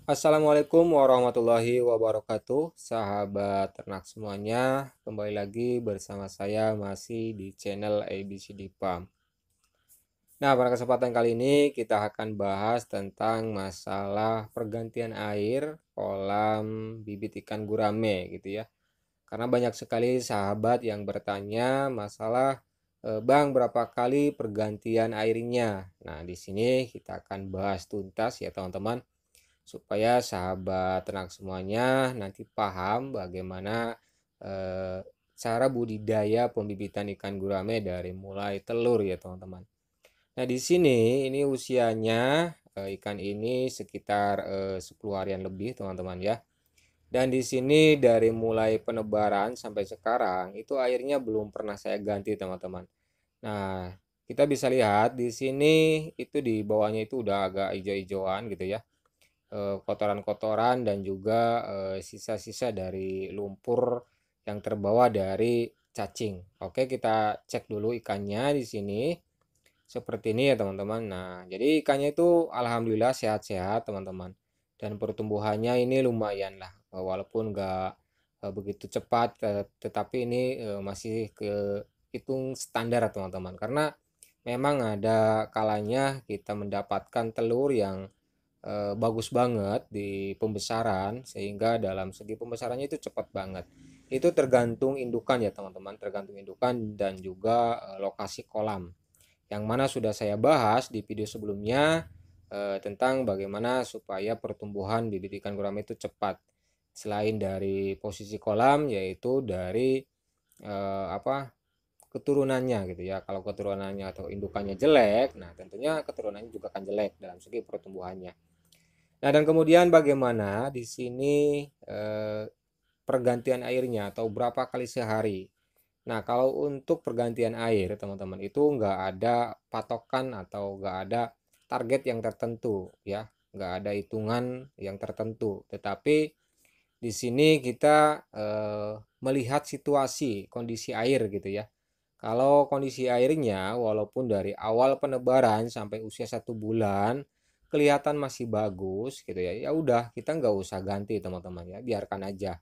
Assalamualaikum warahmatullahi wabarakatuh, sahabat ternak semuanya. Kembali lagi bersama saya masih di channel ABCD Farm. Nah, pada kesempatan kali ini kita akan bahas tentang masalah pergantian air kolam bibit ikan gurame gitu ya. Karena banyak sekali sahabat yang bertanya masalah Bang, berapa kali pergantian airnya? Nah, di sini kita akan bahas tuntas ya teman-teman, supaya sahabat ternak semuanya nanti paham bagaimana eh, cara budidaya pembibitan ikan gurame dari mulai telur ya teman-teman. Nah, di sini ini usianya ikan ini sekitar 10 harian lebih teman-teman ya. Dan di sini dari mulai penebaran sampai sekarang itu airnya belum pernah saya ganti teman-teman. Nah, kita bisa lihat di sini itu di bawahnya itu udah agak hijau-hijauan gitu ya, kotoran-kotoran dan juga sisa-sisa dari lumpur yang terbawa dari cacing. Oke, kita cek dulu ikannya di sini. Seperti ini ya teman-teman. Nah, jadi ikannya itu alhamdulillah sehat-sehat teman-teman. Dan pertumbuhannya ini lumayan lah, walaupun nggak begitu cepat, tetapi ini masih hitung standar teman-teman. Karena memang ada kalanya kita mendapatkan telur yang bagus banget di pembesaran, sehingga dalam segi pembesarannya itu cepat banget. Itu tergantung indukan ya teman-teman, tergantung indukan dan juga lokasi kolam, yang mana sudah saya bahas di video sebelumnya tentang bagaimana supaya pertumbuhan bibit ikan gurame itu cepat. Selain dari posisi kolam, yaitu dari apa, keturunannya gitu ya. Kalau keturunannya atau indukannya jelek, nah tentunya keturunannya juga akan jelek dalam segi pertumbuhannya. Nah, dan kemudian bagaimana di sini pergantian airnya atau berapa kali sehari. Nah, kalau untuk pergantian air, teman-teman, itu nggak ada patokan atau nggak ada target yang tertentu, ya, nggak ada hitungan yang tertentu. Tetapi di sini kita melihat situasi, kondisi air gitu ya. Kalau kondisi airnya, walaupun dari awal penebaran sampai usia 1 bulan kelihatan masih bagus gitu ya, ya udah kita nggak usah ganti teman-teman ya, biarkan aja.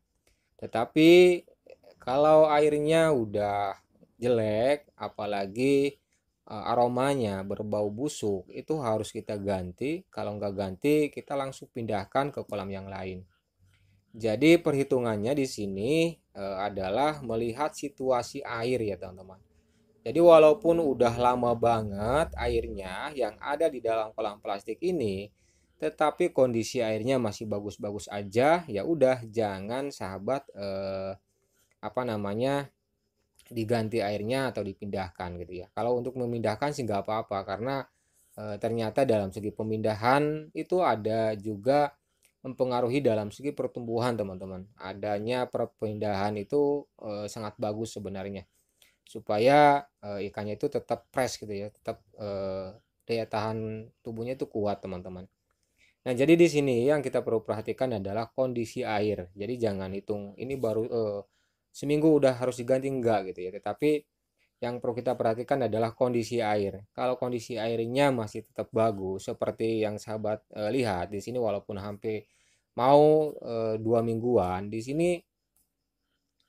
Tetapi kalau airnya udah jelek, apalagi aromanya berbau busuk, itu harus kita ganti. Kalau nggak ganti, kita langsung pindahkan ke kolam yang lain. Jadi perhitungannya di sini adalah melihat situasi air ya teman-teman. Jadi walaupun udah lama banget airnya yang ada di dalam kolam plastik ini, tetapi kondisi airnya masih bagus-bagus aja, ya udah jangan sahabat apa namanya, diganti airnya atau dipindahkan gitu ya. Kalau untuk memindahkan sih nggak apa-apa, karena ternyata dalam segi pemindahan itu ada juga mempengaruhi dalam segi pertumbuhan teman-teman. Adanya perpindahan itu sangat bagus sebenarnya, supaya ikannya itu tetap fresh gitu ya, tetap daya tahan tubuhnya itu kuat teman-teman. Nah, jadi di sini yang kita perlu perhatikan adalah kondisi air. Jadi jangan hitung ini baru seminggu udah harus diganti, enggak gitu ya. Tetapi yang perlu kita perhatikan adalah kondisi air. Kalau kondisi airnya masih tetap bagus seperti yang sahabat lihat di sini, walaupun hampir mau 2 mingguan, di sini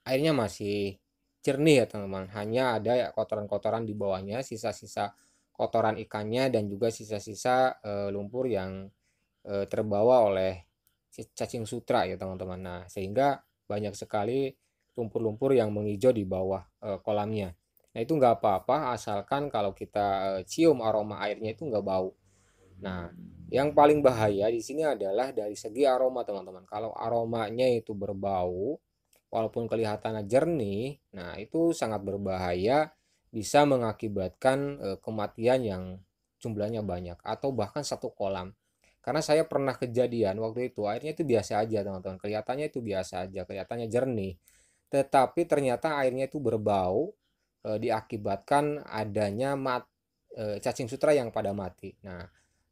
airnya masih jernih ya teman-teman. Hanya ada ya kotoran-kotoran di bawahnya, sisa-sisa kotoran ikannya dan juga sisa-sisa lumpur yang terbawa oleh cacing sutra ya teman-teman. Nah, sehingga banyak sekali lumpur-lumpur yang menghijau di bawah kolamnya. Nah, itu nggak apa-apa asalkan kalau kita cium aroma airnya itu nggak bau. Nah, yang paling bahaya di sini adalah dari segi aroma teman-teman. Kalau aromanya itu berbau, walaupun kelihatannya jernih, nah itu sangat berbahaya, bisa mengakibatkan kematian yang jumlahnya banyak atau bahkan satu kolam. Karena saya pernah kejadian waktu itu airnya itu biasa aja teman-teman, kelihatannya itu biasa aja, kelihatannya jernih. Tetapi ternyata airnya itu berbau diakibatkan adanya cacing sutra yang pada mati. Nah,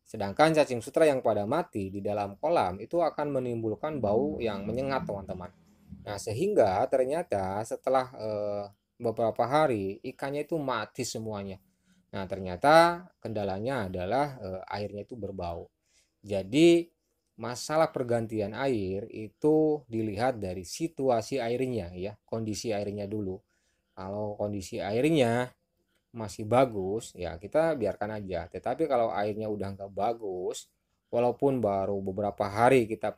sedangkan cacing sutra yang pada mati di dalam kolam itu akan menimbulkan bau yang menyengat teman-teman. Nah, sehingga ternyata setelah beberapa hari ikannya itu mati semuanya. Nah, ternyata kendalanya adalah airnya itu berbau. Jadi masalah pergantian air itu dilihat dari situasi airnya ya, kondisi airnya dulu. Kalau kondisi airnya masih bagus ya kita biarkan aja, tetapi kalau airnya udah nggak bagus walaupun baru beberapa hari kita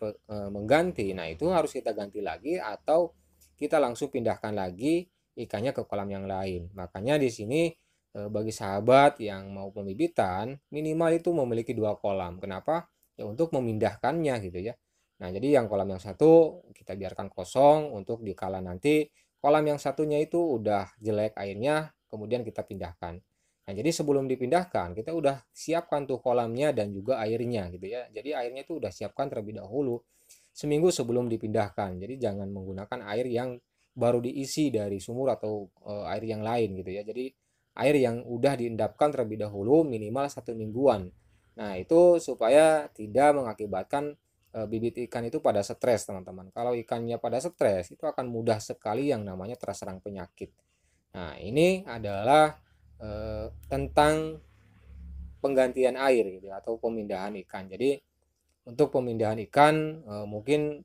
mengganti, nah itu harus kita ganti lagi atau kita langsung pindahkan lagi ikannya ke kolam yang lain. Makanya di sini bagi sahabat yang mau pembibitan minimal itu memiliki 2 kolam. Kenapa? Ya untuk memindahkannya gitu ya. Nah jadi yang kolam yang satu kita biarkan kosong untuk dikala nanti kolam yang satunya itu udah jelek airnya kemudian kita pindahkan. Nah jadi sebelum dipindahkan kita udah siapkan tuh kolamnya dan juga airnya gitu ya. Jadi airnya itu udah siapkan terlebih dahulu seminggu sebelum dipindahkan. Jadi jangan menggunakan air yang baru diisi dari sumur atau air yang lain gitu ya. Jadi air yang udah diendapkan terlebih dahulu minimal 1 mingguan. Nah itu supaya tidak mengakibatkan bibit ikan itu pada stres teman-teman. Kalau ikannya pada stres itu akan mudah sekali yang namanya terserang penyakit. Nah ini adalah tentang penggantian air gitu ya, atau pemindahan ikan. Jadi untuk pemindahan ikan mungkin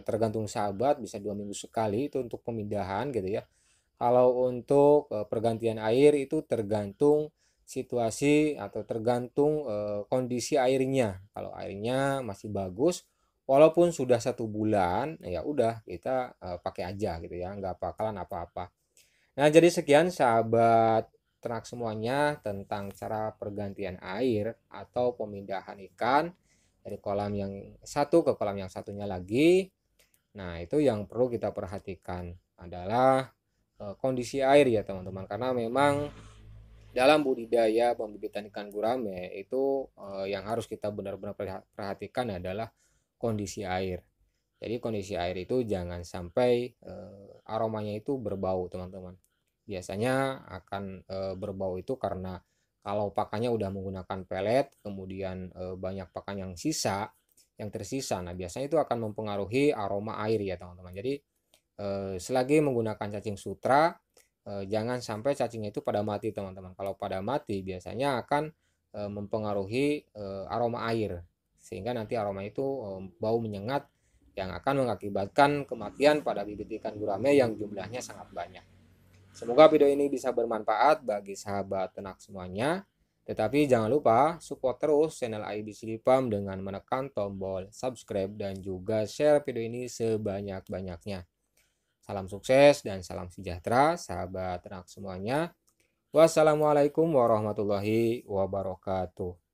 tergantung sahabat bisa 2 minggu sekali itu untuk pemindahan gitu ya. Kalau untuk pergantian air itu tergantung situasi atau tergantung kondisi airnya. Kalau airnya masih bagus, walaupun sudah 1 bulan, ya udah kita pakai aja gitu ya, nggak bakalan apa-apa. Nah, jadi sekian sahabat ternak semuanya tentang cara pergantian air atau pemindahan ikan dari kolam yang satu ke kolam yang satunya lagi. Nah, itu yang perlu kita perhatikan adalah kondisi air ya teman-teman, karena memang dalam budidaya pembibitan ikan gurame itu yang harus kita benar-benar perhatikan adalah kondisi air. Jadi kondisi air itu jangan sampai aromanya itu berbau teman-teman. Biasanya akan berbau itu karena kalau pakannya udah menggunakan pelet, kemudian banyak pakan yang tersisa. Nah biasanya itu akan mempengaruhi aroma air ya teman-teman. Jadi selagi menggunakan cacing sutra, jangan sampai cacingnya itu pada mati teman-teman. Kalau pada mati biasanya akan mempengaruhi aroma air, sehingga nanti aroma itu bau menyengat yang akan mengakibatkan kematian pada bibit ikan gurame yang jumlahnya sangat banyak. Semoga video ini bisa bermanfaat bagi sahabat ternak semuanya. Tetapi jangan lupa support terus channel IBCD Farm dengan menekan tombol subscribe dan juga share video ini sebanyak-banyaknya. Salam sukses dan salam sejahtera sahabat ternak semuanya. Wassalamualaikum warahmatullahi wabarakatuh.